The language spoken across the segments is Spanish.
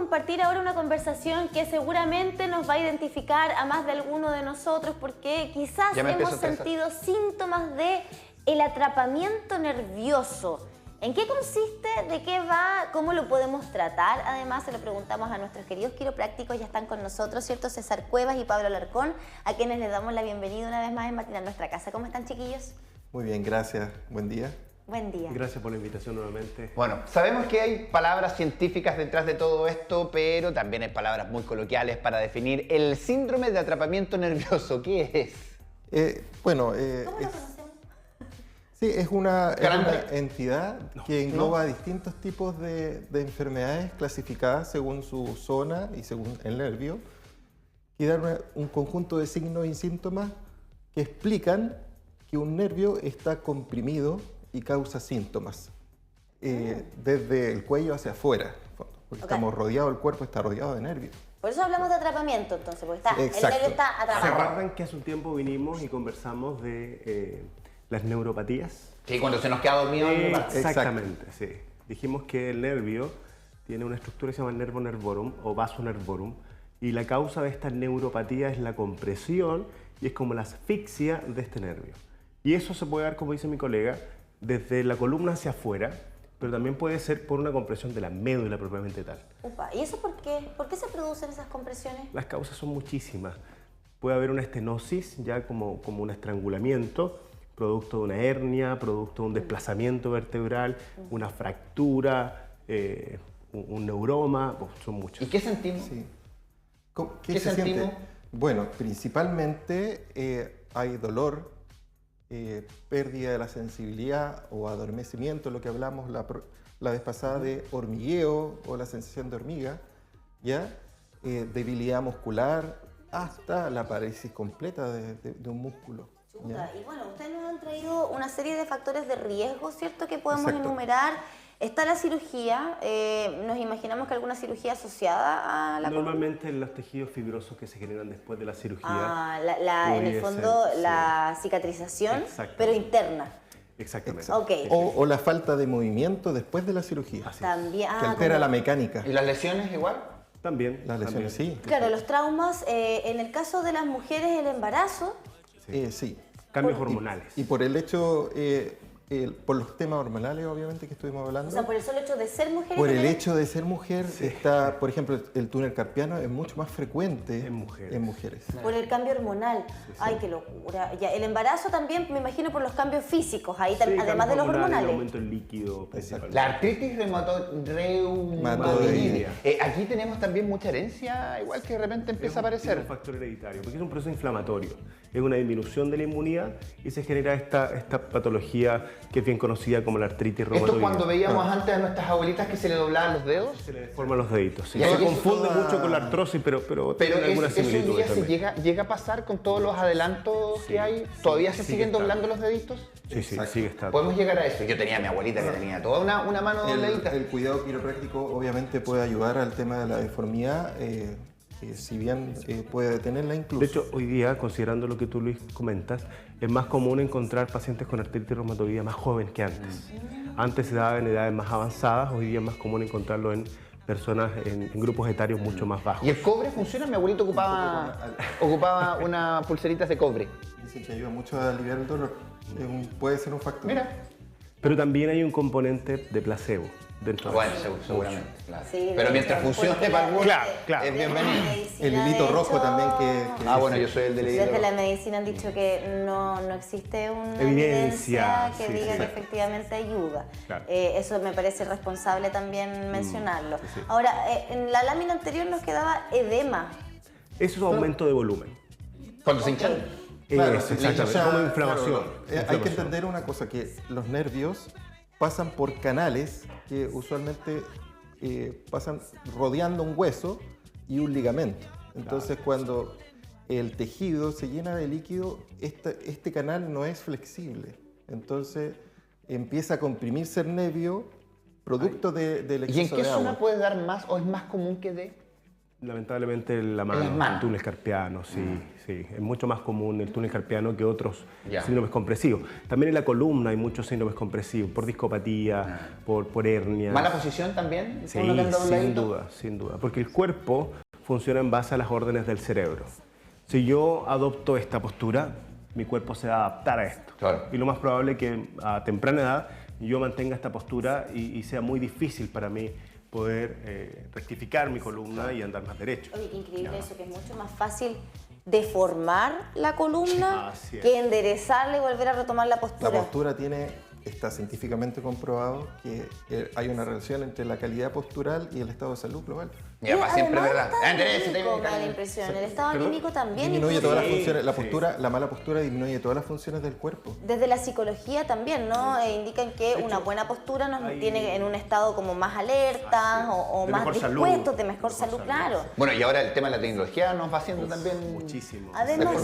compartir ahora una conversación que seguramente nos va a identificar a más de alguno de nosotros, porque quizás hemos sentido síntomas de el atrapamiento nervioso. ¿En qué consiste? ¿De qué va? ¿Cómo lo podemos tratar? Además, se lo preguntamos a nuestros queridos quiroprácticos, ya están con nosotros, ¿cierto? César Cuevas y Pablo Alarcón, a quienes les damos la bienvenida una vez más en Matinal Nuestra Casa. ¿Cómo están, chiquillos? Muy bien, gracias. Buen día. Buen día. Gracias por la invitación nuevamente. Bueno, sabemos que hay palabras científicas detrás de todo esto, pero también hay palabras muy coloquiales para definir el síndrome de atrapamiento nervioso. ¿Qué es? ¿Cómo lo conocemos? Sí, es una entidad que engloba distintos tipos de enfermedades clasificadas según su zona y según el nervio, y dan un conjunto de signos y síntomas que explican que un nervio está comprimido y causa síntomas desde el cuello hacia afuera, porque estamos rodeados, el cuerpo está rodeado de nervios. Por eso hablamos de atrapamiento, entonces, porque el nervio está atrapado. ¿Se acuerdan que hace un tiempo vinimos y conversamos de las neuropatías? Sí, cuando se nos queda dormido. Exactamente, sí. Dijimos que el nervio tiene una estructura que se llama nervo nervorum o vaso nervorum, y la causa de esta neuropatía es la compresión y es como la asfixia de este nervio. Y eso se puede dar, como dice mi colega, desde la columna hacia afuera, pero también puede ser por una compresión de la médula propiamente tal. Upa, ¿y eso por qué? ¿Por qué se producen esas compresiones? Las causas son muchísimas. Puede haber una estenosis, ya como un estrangulamiento, producto de una hernia, producto de un desplazamiento vertebral, una fractura, un neuroma, son muchas. ¿Y qué sentimos? Sí. ¿Qué se siente? Bueno, principalmente hay dolor, pérdida de la sensibilidad o adormecimiento, lo que hablamos la vez pasada de hormigueo o la sensación de hormiga, ¿ya? Debilidad muscular, hasta la parálisis completa de un músculo. ¿Ya? Y bueno, ustedes nos han traído una serie de factores de riesgo, ¿cierto?, que podemos enumerar. Está la cirugía, nos imaginamos que alguna cirugía asociada a la... Normalmente los tejidos fibrosos que se generan después de la cirugía. En el fondo la cicatrización, pero interna. Exactamente. Okay. O la falta de movimiento después de la cirugía. También, que altera la mecánica. ¿Y las lesiones igual? También. Las lesiones, sí. Claro, los traumas, en el caso de las mujeres, el embarazo. Sí. Cambios hormonales. Y por el hecho, por los temas hormonales, obviamente, que estuvimos hablando. O sea, por el solo hecho de ser mujer. Por el hecho de ser mujer, está, por ejemplo, el túnel carpiano es mucho más frecuente en mujeres. Por el cambio hormonal. Ay, qué locura. Ya, el embarazo también, me imagino, por los cambios físicos, ahí además de los hormonales. El aumento del líquido. La artritis reumatoidea. Aquí tenemos también mucha herencia, igual que de repente empieza a aparecer. Es un factor hereditario, porque es un proceso inflamatorio. Es una disminución de la inmunidad y se genera esta patología que es bien conocida como la artritis reumatoidea. ¿Esto cuando veíamos antes a nuestras abuelitas que se le doblaban los dedos? Se le deforman los deditos, sí. Y Se confunde mucho con la artrosis, pero tiene alguna similitud. ¿Eso un día llega a pasar con todos los adelantos que hay? ¿Todavía se siguen doblando los deditos? Sí, sigue estando. Podemos llegar a eso. Yo tenía a mi abuelita que tenía toda una mano dobladita. El cuidado quiropráctico obviamente puede ayudar al tema de la deformidad, si bien puede detenerla incluso. De hecho, hoy día, considerando lo que tú, Luis, comentas, es más común encontrar pacientes con artritis reumatoidea más jóvenes que antes. Antes se daba en edades más avanzadas, hoy día es más común encontrarlo en personas en grupos etarios mucho más bajos. ¿Y el cobre funciona? Mi abuelito ocupaba unas pulseritas de cobre. Dicen que ayuda mucho a aliviar el dolor. Puede ser un factor. Mira. Pero también hay un componente de placebo dentro de eso. Seguramente. Claro. Sí, pero mientras funcione para algunos, claro. es bienvenido. El hilito rojo también bueno, yo soy el del hilito Desde la rojo. medicina han dicho que no existe una evidencia que diga que efectivamente ayuda. Claro. Eso me parece responsable también mencionarlo. Ahora, en la lámina anterior nos quedaba edema. Eso es un aumento de volumen. Cuando se hinchan. Claro, Exactamente, como inflamación. Hay que entender una cosa, que los nervios pasan por canales que usualmente pasan rodeando un hueso y un ligamento. Entonces, cuando el tejido se llena de líquido, este canal no es flexible. Entonces, empieza a comprimirse el nervio producto del exceso de agua. ¿Y en qué zona puede dar más o es más común que dé? Lamentablemente la mano, el túnel carpiano, sí. Es mucho más común el túnel carpiano que otros síndromes compresivos. También en la columna hay muchos síndromes compresivos, por discopatía, por hernia. ¿Mala posición también? Sí, sin duda. Porque el cuerpo funciona en base a las órdenes del cerebro. Si yo adopto esta postura, mi cuerpo se va a adaptar a esto. Claro. Y lo más probable es que a temprana edad yo mantenga esta postura y sea muy difícil para mí poder rectificar mi columna y andar más derecho. Oye, qué increíble eso, que es mucho más fácil deformar la columna que enderezarla y volver a retomar la postura. La postura está científicamente comprobado que hay una relación entre la calidad postural y el estado de salud global. Y además siempre es verdad. Me da la impresión. El estado anímico también. Disminuye todas las funciones. La mala postura disminuye todas las funciones del cuerpo. Desde la psicología también, ¿no? Indican que una buena postura nos tiene en un estado como más alerta o más dispuestos, de mejor salud, claro. Bueno, y ahora el tema de la tecnología nos va haciendo también muchísimo. Además,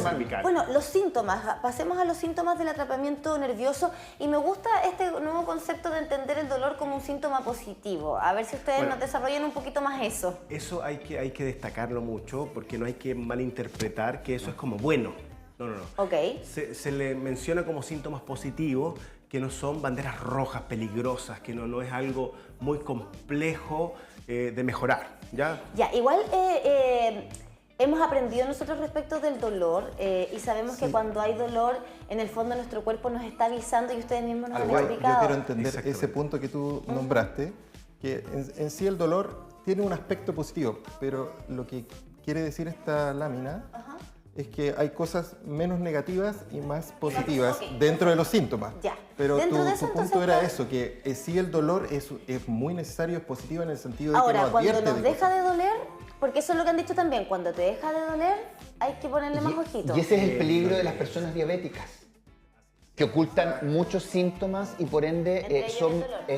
bueno, los síntomas. Pasemos a los síntomas del atrapamiento nervioso. Y me gusta este nuevo concepto de entender el dolor como un síntoma positivo. A ver si ustedes nos desarrollan un poquito más eso. Eso hay que destacarlo mucho porque no hay que malinterpretar que eso es como bueno. No. Ok. Se le menciona como síntomas positivos que no son banderas rojas peligrosas, que no es algo muy complejo de mejorar. Ya, igual hemos aprendido nosotros respecto del dolor y sabemos que cuando hay dolor, en el fondo nuestro cuerpo nos está avisando y ustedes mismos nos han explicado. Yo quiero entender ese punto que tú nombraste, que en sí el dolor tiene un aspecto positivo, pero lo que quiere decir esta lámina es que hay cosas menos negativas y más positivas dentro de los síntomas. Pero tu punto era eso, que sí el dolor es muy necesario, es positivo en el sentido de que nos advierte. Ahora, cuando nos deja de doler, porque eso es lo que han dicho también, cuando te deja de doler hay que ponerle más ojitos. Y ese es el peligro de las personas diabéticas, que ocultan muchos síntomas y por ende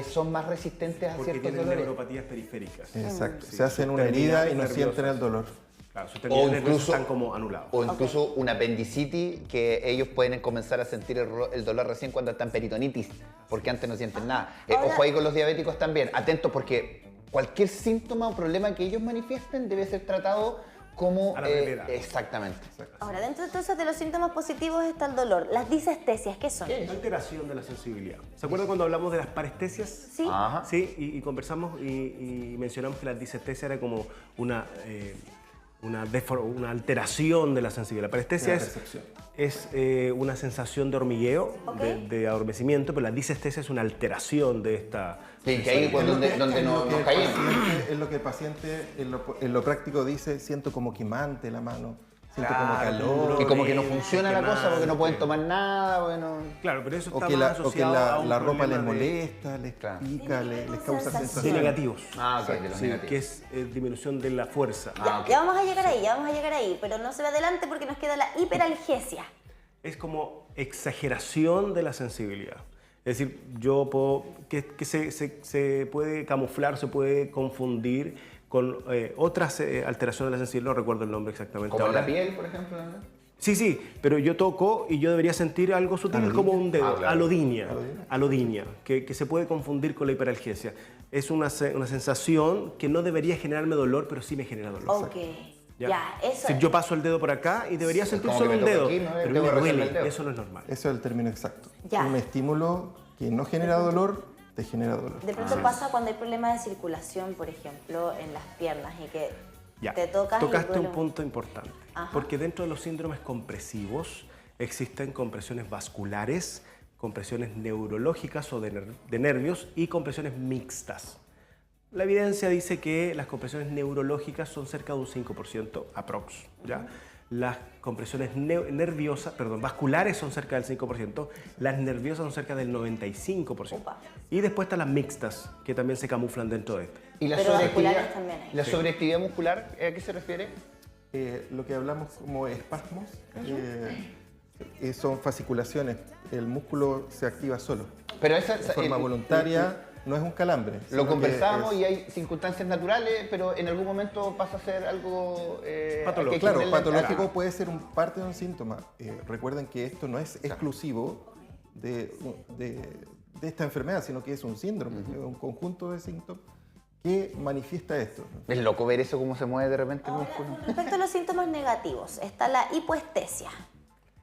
son más resistentes a ciertos dolores. Porque tienen neuropatías periféricas. Exacto, se hacen una herida y no sienten el dolor. Claro, sus terminales nerviosas están como anulados. O incluso una apendicitis, que ellos pueden comenzar a sentir el dolor recién cuando están peritonitis, porque antes no sienten nada. Ojo ahí con los diabéticos también, atentos porque cualquier síntoma o problema que ellos manifiesten debe ser tratado como... a la brevedad. Exactamente. Ahora, dentro entonces de los síntomas positivos está el dolor. Las disestesias, ¿qué son? Una alteración de la sensibilidad. ¿Se acuerdan cuando hablamos de las parestesias? Sí. Ajá. Sí, y conversamos y mencionamos que la disestesia era como una alteración de la sensibilidad. La parestesia es una sensación de hormigueo, de adormecimiento, pero la disestesia es una alteración de esta... Sí, que ahí es donde nos caímos. Es lo que el paciente en lo práctico dice, siento como quemante la mano, siento como calor. Que como que no funciona la cosa porque no pueden tomar nada, bueno... Claro, pero eso está más asociado a un la ropa les problema molesta, les pica, les causa de sensación. negativos. De los negativos. Que es disminución de la fuerza. Ya vamos a llegar ahí, pero no se ve adelante porque nos queda la hiperalgesia. Es como exageración de la sensibilidad. Es decir, que se puede camuflar, se puede confundir con otras alteraciones de la sensibilidad, no recuerdo el nombre exactamente. ¿Como ahora. la piel, por ejemplo? ¿No? Sí, pero yo toco y yo debería sentir algo sutil como un dedo, alodinia, que se puede confundir con la hiperalgesia. Es una sensación que no debería generarme dolor, pero sí me genera dolor. Ok. Eso yo paso el dedo por acá y debería sentir solo un dedo, pero me duele. Eso no es normal. Eso es el término exacto. Un estímulo que no genera dolor, te genera dolor. De pronto pasa cuando hay problemas de circulación, por ejemplo, en las piernas y que te tocas. Tocaste un punto importante, porque dentro de los síndromes compresivos existen compresiones vasculares, compresiones neurológicas o de nervios y compresiones mixtas. La evidencia dice que las compresiones neurológicas son cerca de un 5% aprox, ¿ya? Las compresiones vasculares son cerca del 5%, las nerviosas son cerca del 95%. Y después están las mixtas, que también se camuflan dentro de esto. ¿Y la sobreactividad también hay? ¿La sobreactividad muscular a qué se refiere? Lo que hablamos como espasmos son fasciculaciones. El músculo se activa solo. Pero de forma voluntaria. No es un calambre. Lo conversamos y hay circunstancias naturales, pero en algún momento pasa a ser algo patológico. Claro, patológico puede ser parte de un síntoma. Recuerden que esto no es exclusivo de esta enfermedad, sino que es un síndrome, es un conjunto de síntomas ¿Qué manifiesta esto? Es loco ver eso, cómo se mueve de repente el músculo. Con respecto a los síntomas negativos, está la hipoestesia.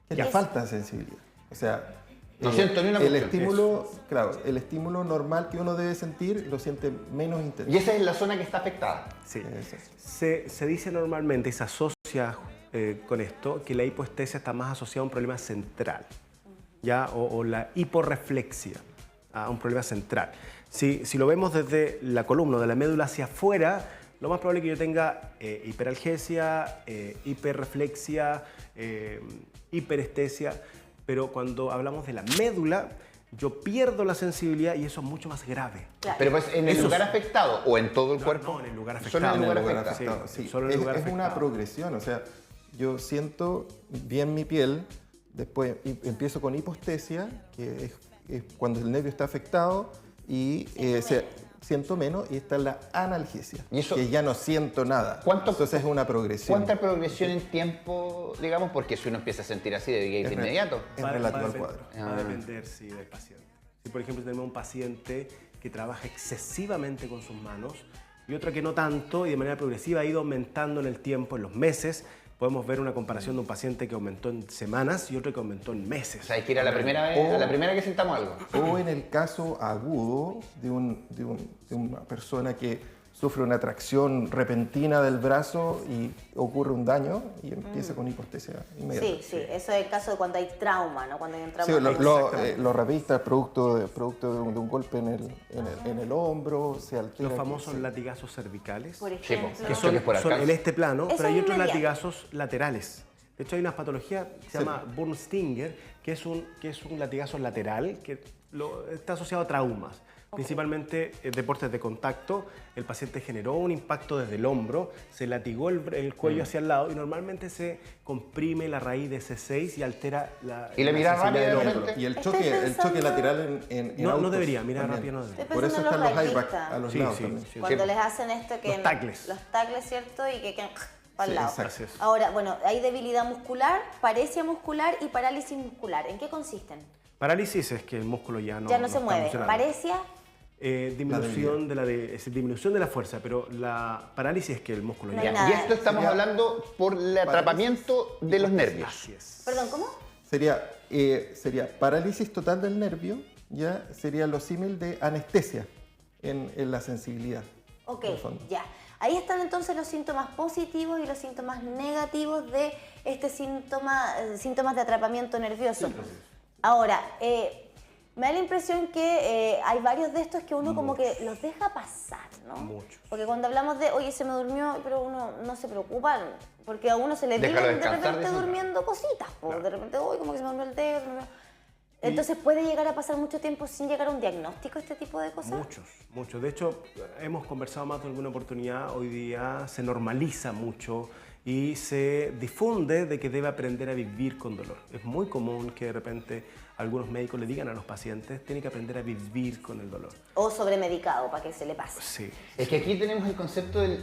Es la falta de sensibilidad. O sea, no siento ni una el estímulo, claro, el estímulo normal que uno debe sentir lo siente menos intenso. Y esa es la zona que está afectada. Sí. Se dice normalmente y se asocia con esto que la hipoestesia está más asociada a un problema central, ¿ya? O la hiporreflexia, a un problema central. Si lo vemos desde la columna, de la médula hacia afuera, lo más probable es que yo tenga hiperalgesia, hiperreflexia, hiperestesia, pero cuando hablamos de la médula, yo pierdo la sensibilidad y eso es mucho más grave. Claro. Pero pues en el lugar afectado o en todo el cuerpo. No, en el lugar afectado. Solo en el lugar afectado. Sí, solo en el lugar afectado. Es una progresión, o sea, yo siento bien mi piel, después empiezo con hipoestesia, que es cuando el nervio está afectado, y siento menos, y está la analgesia, ¿y eso, que ya no siento nada? Entonces es una progresión. ¿Cuánta progresión en tiempo, digamos? Porque si uno empieza a sentir así, debería ir de inmediato. Es relativo al cuadro. Va a depender, sí, del paciente. Si, por ejemplo, tenemos un paciente que trabaja excesivamente con sus manos y otro que no tanto y de manera progresiva ha ido aumentando en el tiempo, en los meses, podemos ver una comparación de un paciente que aumentó en semanas y otro que aumentó en meses. O sea, hay que ir a la primera vez, a la primera que sintamos algo. O en el caso agudo de una persona que sufre una tracción repentina del brazo y ocurre un daño y empieza con hipoestesia inmediata. Sí, eso es el caso de cuando hay trauma, ¿no? Cuando hay un trauma. Sí, lo revista producto de un golpe en el hombro, se altera. Los famosos latigazos cervicales, por ejemplo, que son en este plano, pero hay otros latigazos laterales. De hecho, hay una patología que se llama Burnstinger, que es un latigazo lateral que está asociado a traumas. Principalmente deportes de contacto, el paciente generó un impacto desde el hombro, se latigó el cuello hacia el lado y normalmente se comprime la raíz de C6 y altera la mirada rápida del hombro. Y el choque lateral en no debería, mirar rápido no debería. Por eso están los high back a los lados también. Cuando les hacen esto que... Los tackles. Los tackles, ¿cierto? Y que quedan para el lado. Exacto. Ahora, bueno, hay debilidad muscular, paresia muscular y parálisis muscular. ¿En qué consisten? Parálisis es que el músculo ya no se mueve. Paresia... disminución de la fuerza, pero la parálisis es que el músculo ya... Y esto estamos hablando por el atrapamiento de los nervios. Así es. Perdón, ¿cómo? Sería parálisis total del nervio, ya sería lo símil de anestesia en la sensibilidad. Ok, ya. Ahí están entonces los síntomas positivos y los síntomas negativos de este síntomas de atrapamiento nervioso. Ahora, me da la impresión que hay varios de estos que uno como que los deja pasar, ¿no? Muchos. Porque cuando hablamos de, oye, se me durmió, pero uno no se preocupa, porque a uno se le vienen de repente durmiendo cositas, de repente, uy, como que se me durmió el dedo. Entonces, ¿puede llegar a pasar mucho tiempo sin llegar a un diagnóstico este tipo de cosas? Muchos. De hecho, hemos conversado más de alguna oportunidad, hoy día se normaliza mucho y se difunde de que debe aprender a vivir con dolor. Es muy común que de repente algunos médicos le digan a los pacientes, tiene que aprender a vivir con el dolor. O sobremedicado para que se le pase. Sí. Es que aquí tenemos el concepto del...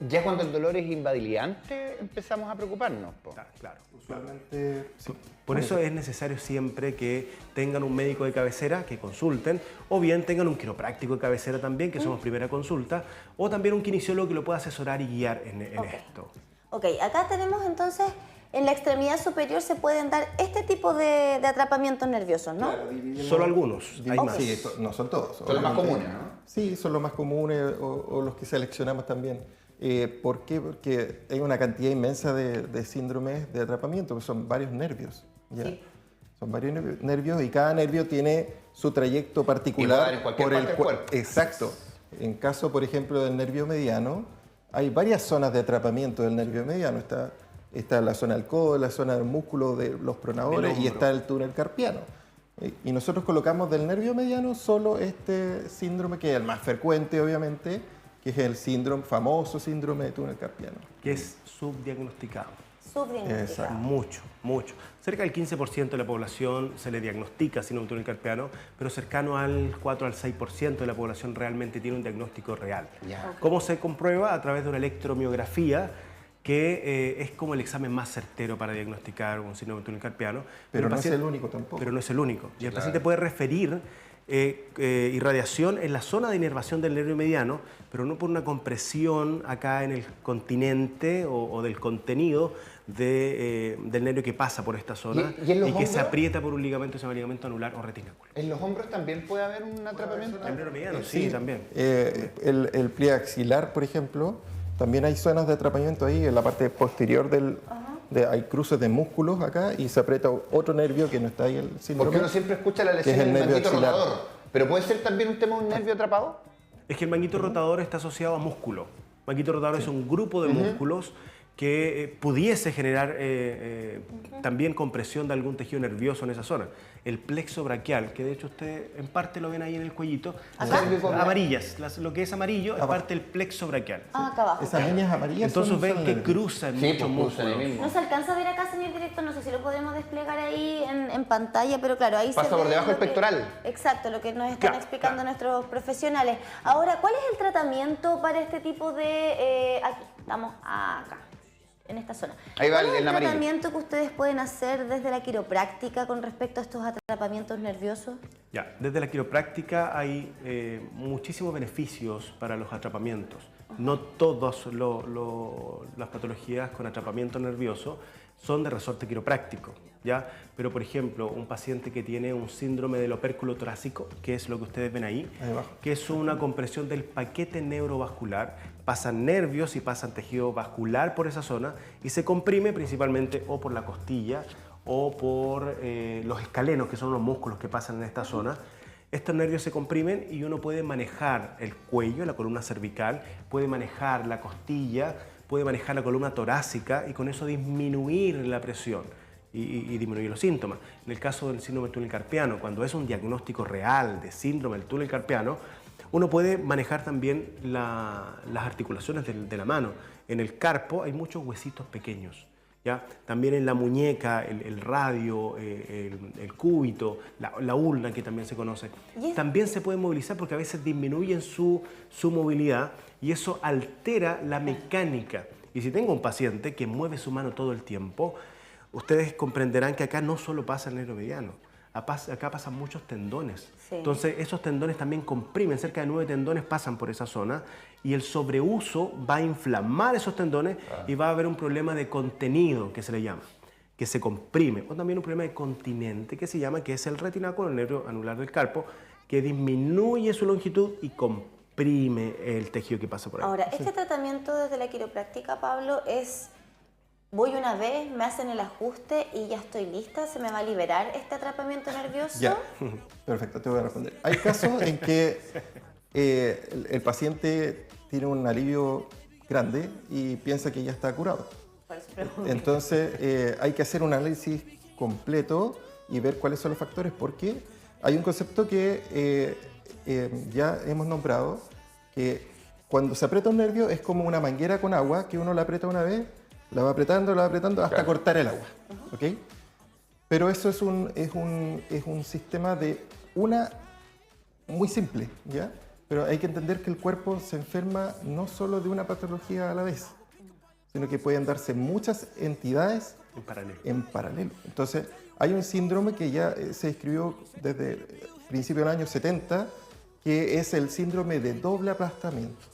Ya cuando el dolor es invalidante, empezamos a preocuparnos. Claro. Usualmente, sí. Por eso es necesario siempre que tengan un médico de cabecera, que consulten, o bien tengan un quiropráctico de cabecera también, que somos primera consulta, o también un kinesiólogo que lo pueda asesorar y guiar en esto. Ok, acá tenemos entonces, en la extremidad superior se pueden dar este tipo de atrapamientos nerviosos, ¿no? Claro, Solo algunos, hay más. Sí, no son todos. Son los más comunes, ¿no? Sí, son los más comunes o los que seleccionamos también. ¿Por qué? Porque hay una cantidad inmensa de síndromes de atrapamiento, que son varios nervios. ¿ya? Sí. Son varios nervios y cada nervio tiene su trayecto particular en cualquier parte del cuerpo. Exacto. En caso, por ejemplo, del nervio mediano, hay varias zonas de atrapamiento del nervio mediano. Está la zona del codo, la zona del músculo de los pronadores y está el túnel carpiano. Y nosotros colocamos del nervio mediano solo este síndrome, que es el más frecuente, obviamente, que es el famoso síndrome de túnel carpiano. Que es subdiagnosticado. Subdiagnosticado. Mucho. Cerca del 15% de la población se le diagnostica síndrome de túnel carpiano, pero cercano al 4 al 6% de la población realmente tiene un diagnóstico real. Yeah. ¿Cómo se comprueba? A través de una electromiografía, que es como el examen más certero para diagnosticar un síndrome de túnel carpiano. Pero no es el único tampoco. Pero no es el único. Y el paciente puede referir irradiación en la zona de inervación del nervio mediano, pero no por una compresión acá en el continente o del contenido del nervio que pasa por esta zona y que se aprieta por un ligamento, se llama ligamento anular o retináculo. ¿En los hombros también puede haber un atrapamiento? En el nervio mediano, sí, también. El pliegue axilar, por ejemplo, también hay zonas de atrapamiento ahí, en la parte posterior hay cruces de músculos acá y se aprieta otro nervio que no está ahí el síndrome. Porque uno siempre escucha la lesión del manguito rotador. ¿Pero puede ser también un tema de un nervio atrapado? Es que el manguito rotador está asociado a músculo. El manguito rotador es un grupo de músculos que pudiese generar también compresión de algún tejido nervioso en esa zona. El plexo braquial, que de hecho usted en parte lo ven ahí en el cuellito, amarillas, lo que es amarillo es parte del plexo braquial. Acá abajo. Esas líneas amarillas. Entonces ven que cruzan muchos músculos. No se alcanza a ver acá, señor director, no sé si lo podemos desplegar ahí en pantalla, pero claro, ahí pasa por debajo del pectoral. Exacto, lo que nos están explicando nuestros profesionales. Ahora, ¿cuál es el tratamiento para este tipo de... aquí, estamos acá, en esta zona. Ahí va ¿Cuál es el amarillo. tratamiento que ustedes pueden hacer desde la quiropráctica con respecto a estos atrapamientos nerviosos? Ya, desde la quiropráctica hay muchísimos beneficios para los atrapamientos. No todas las patologías con atrapamiento nervioso son de resorte quiropráctico, ¿ya? Pero, por ejemplo, un paciente que tiene un síndrome del opérculo torácico, que es lo que ustedes ven ahí que es una compresión del paquete neurovascular, pasan nervios y pasan tejido vascular por esa zona y se comprime principalmente o por la costilla o por los escalenos, que son los músculos que pasan en esta zona. Estos nervios se comprimen y uno puede manejar el cuello, la columna cervical, puede manejar la costilla, puede manejar la columna torácica y con eso disminuir la presión y disminuir los síntomas. En el caso del síndrome del túnel carpiano, cuando es un diagnóstico real de síndrome del túnel carpiano, uno puede manejar también las articulaciones de la mano. En el carpo hay muchos huesitos pequeños, ¿ya? También en la muñeca, el radio, el cúbito, la ulna, que también se conoce. También se puede movilizar porque a veces disminuyen su movilidad y eso altera la mecánica. Y si tengo un paciente que mueve su mano todo el tiempo, ustedes comprenderán que acá no solo pasa el nervio mediano, acá pasan muchos tendones. Sí. Entonces esos tendones también comprimen, cerca de 9 tendones pasan por esa zona y el sobreuso va a inflamar esos tendones y va a haber un problema de contenido, que se le llama, que se comprime, o también un problema de continente, que se llama, que es el retináculo, el nervio anular del carpo, que disminuye su longitud y comprime el tejido que pasa por ahí. Ahora, este tratamiento desde la quiropráctica, Pablo, es... Voy una vez, me hacen el ajuste y ya estoy lista, ¿se me va a liberar este atrapamiento nervioso? Ya, perfecto, te voy a responder. Hay casos en que el paciente tiene un alivio grande y piensa que ya está curado. Entonces hay que hacer un análisis completo y ver cuáles son los factores, porque hay un concepto que ya hemos nombrado, que cuando se aprieta un nervio es como una manguera con agua, que uno la aprieta una vez, la va apretando hasta cortar el agua, ¿ok? Pero eso es un sistema de muy simple, ¿ya? Pero hay que entender que el cuerpo se enferma no solo de una patología a la vez, sino que pueden darse muchas entidades en paralelo. Entonces, hay un síndrome que ya se describió desde el principio del año 70, que es el síndrome de doble aplastamiento.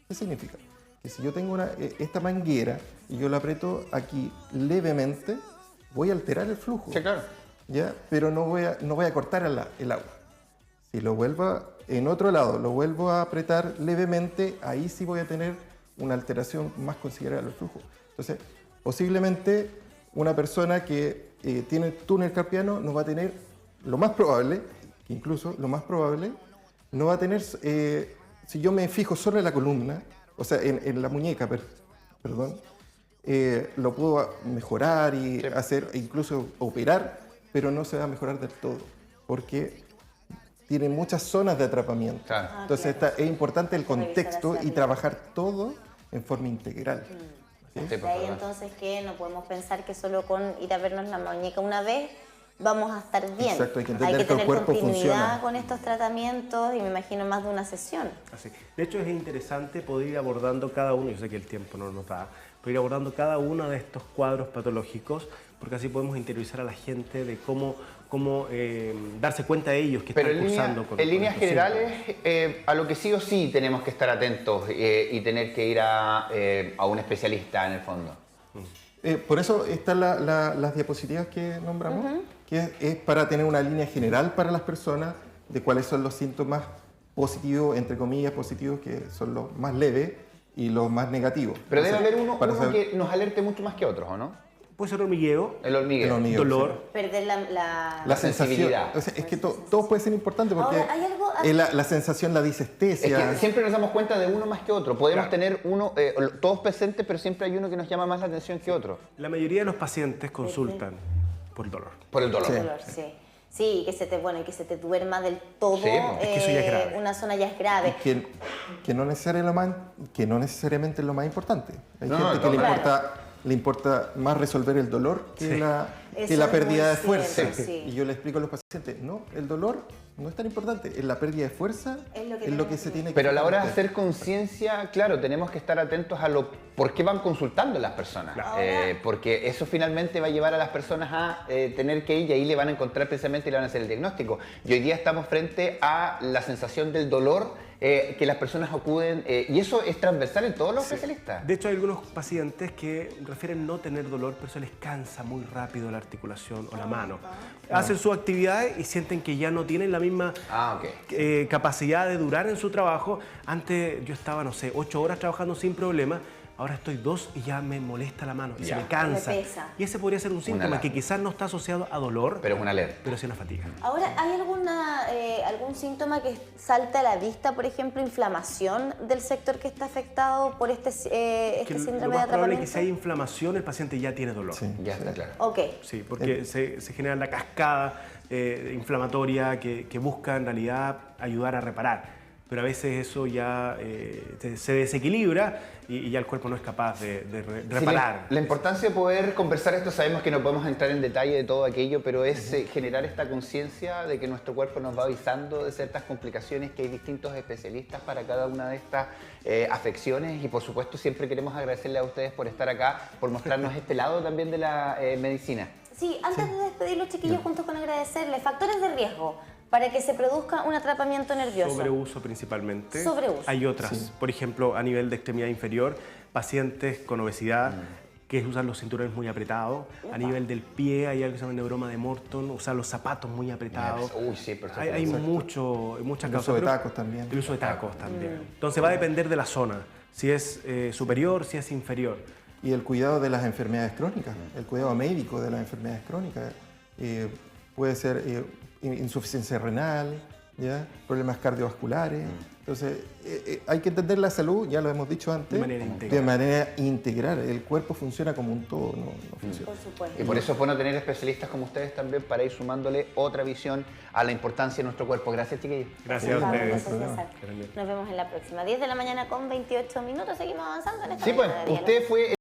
¿Qué significa? Que si yo tengo esta manguera y yo la aprieto aquí levemente, voy a alterar el flujo. Sí, claro. ¿Ya? Pero no voy a cortar el agua. Si lo vuelvo en otro lado, lo vuelvo a apretar levemente, ahí sí voy a tener una alteración más considerable del flujo. Entonces, posiblemente una persona que tiene túnel carpiano no va a tener, lo más probable, no va a tener, si yo me fijo solo en la columna, o sea, en la muñeca, perdón, lo puedo mejorar y hacer, incluso operar, pero no se va a mejorar del todo, porque tiene muchas zonas de atrapamiento. Claro. Entonces es importante el contexto y trabajar todo en forma integral. ¿Sí? De ahí entonces que no podemos pensar que solo con ir a vernos la muñeca una vez vamos a estar bien. Exacto, hay que entender que el cuerpo continuidad funciona con estos tratamientos y me imagino más de una sesión. Así. De hecho, es interesante poder ir abordando cada uno, yo sé que el tiempo no nos da, pero ir abordando cada uno de estos cuadros patológicos, porque así podemos interiorizar a la gente de cómo darse cuenta de ellos que pero están cursando con en líneas estos generales, a lo que sí o sí tenemos que estar atentos y tener que ir a un especialista en el fondo. Por eso están las diapositivas que nombramos, que es para tener una línea general para las personas de cuáles son los síntomas positivos, entre comillas positivos, que son los más leves y los más negativos. Pero debe haber uno que nos alerte mucho más que otros, ¿o no? Puede ser hormigueo, el hormigueo, dolor, sí. Perder la sensibilidad. O sea, es que todo puede ser importante porque ahora, ¿hay algo? La sensación, la disestesia. Es que siempre nos damos cuenta de uno más que otro. Podemos tener uno, todos presentes, pero siempre hay uno que nos llama más la atención que otro. La mayoría de los pacientes consultan por el dolor. Por el dolor. Por el dolor, sí. Sí, que se te duerma del todo, sí, es que eso ya es grave. Una zona ya es grave. Que no necesariamente es lo más importante. Hay gente que le importa más resolver el dolor que la pérdida de fuerza. Sí. Y yo le explico a los pacientes, no, el dolor no es tan importante, es la pérdida de fuerza es lo que se tiene que... Pero a la hora de hacer conciencia, claro, tenemos que estar atentos a por qué van consultando las personas. Porque eso finalmente va a llevar a las personas a tener que ir y ahí le van a encontrar precisamente y le van a hacer el diagnóstico. Y hoy día estamos frente a la sensación del dolor que las personas acuden, y eso es transversal en todos los especialistas. De hecho, hay algunos pacientes que refieren no tener dolor, pero se les cansa muy rápido la articulación o la mano. Hacen su actividad y sienten que ya no tienen la misma capacidad de durar en su trabajo. Antes yo estaba, no sé, 8 horas trabajando sin problema. Ahora estoy 2 y ya me molesta la mano, se me cansa. Me pesa. Y ese podría ser un síntoma que quizás no está asociado a dolor, pero es una alerta. Pero sí una fatiga. Ahora, ¿hay algún síntoma que salta a la vista, por ejemplo, inflamación del sector que está afectado por este síndrome de atrapamiento? Lo más probable es que si hay inflamación, el paciente ya tiene dolor. Sí, ya está claro. Ok. Sí, porque se genera la cascada inflamatoria que busca en realidad ayudar a reparar. Pero a veces eso ya se desequilibra y ya el cuerpo no es capaz de reparar. Sí, la importancia de poder conversar esto, sabemos que no podemos entrar en detalle de todo aquello, pero es generar esta conciencia de que nuestro cuerpo nos va avisando de ciertas complicaciones, que hay distintos especialistas para cada una de estas afecciones y por supuesto siempre queremos agradecerle a ustedes por estar acá, por mostrarnos este lado también de la medicina. Sí, antes de despedirlos, chiquillos, juntos con agradecerles, factores de riesgo para que se produzca un atrapamiento nervioso. Sobreuso principalmente. Sobreuso. Hay otras, por ejemplo, a nivel de extremidad inferior, pacientes con obesidad que usan los cinturones muy apretados. A nivel del pie hay algo que se llama neuroma de Morton, usar los zapatos muy apretados. Uy, sí, perfecto. Hay muchas causas. El uso de tacos también. El uso de tacos también. Entonces va a depender de la zona, si es superior, si es inferior. Y el cuidado de las enfermedades crónicas, el cuidado médico de las enfermedades crónicas. Puede ser insuficiencia renal, ¿ya? Problemas cardiovasculares. Entonces, hay que entender la salud, ya lo hemos dicho antes, de manera integral. El cuerpo funciona como un todo, no funciona. Por supuesto. Y por eso es bueno tener especialistas como ustedes también para ir sumándole otra visión a la importancia de nuestro cuerpo. Gracias, chiquillos. Gracias a ustedes. Gracias, César. Nos vemos en la próxima. 10 de la mañana con 28 minutos. Seguimos avanzando en esta Sí, pues, mañana de usted fue...